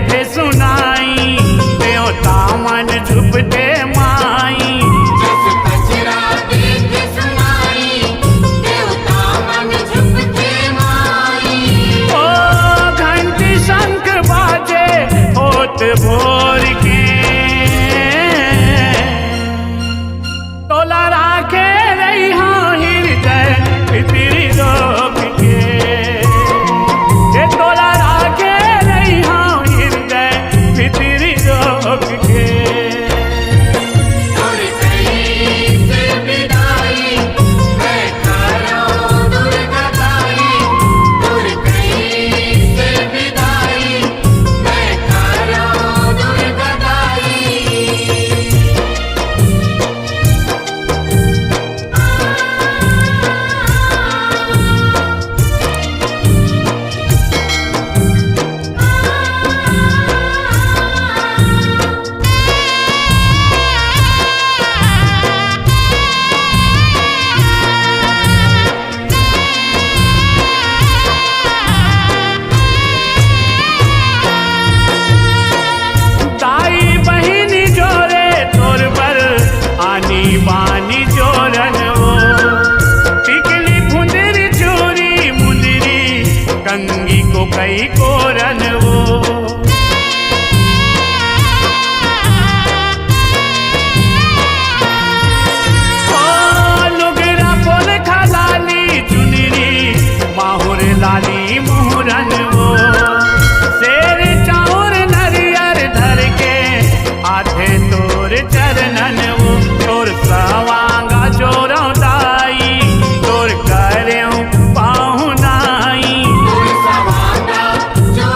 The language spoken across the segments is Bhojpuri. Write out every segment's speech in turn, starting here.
थे सुनाई देवता मन झुपते माई। जस पचरा देते सुनाई देवता मन झुपते माई। ओ घंटी शंख बाजे होत भोर के तोला राखे रही हाँ हृदय भितरी रोक के तोला राखे रही हाँ हृदय भितरी रोक के। और कहीं से विदाई मैं करो दुर्गताई। और कहीं से विदाई मैं करो दुर्गताई। ताई बहिनी जोरे तोर पर आनी बानी जोरन वो टिकली फुंदरी चोरी मुंदरी कंगी को कई कोरन वो। ओ लुगरा पोल खलाली चुनरी माहुर लाली मुहरन वो शेर चाउर नरियर धर के आधे तोर चरणन वो तोर सवांगा जोरो दाई तोर करेऊ पाहुनाई। और सवांगा जो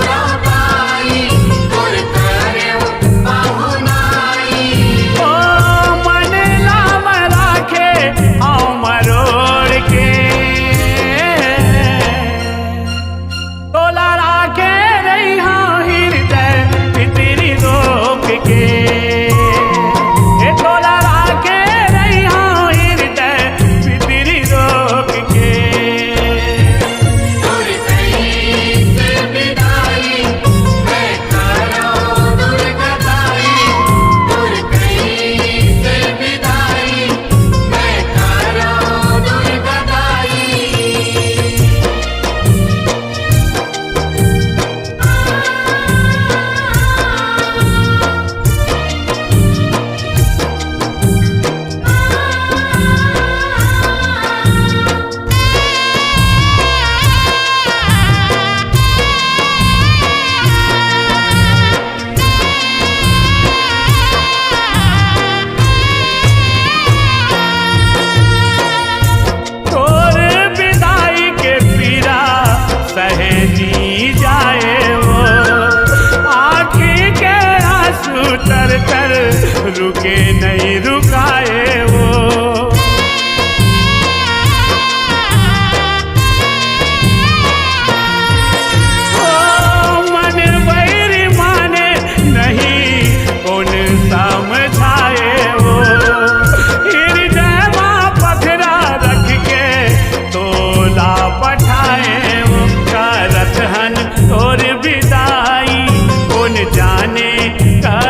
विदाई कौन जाने कब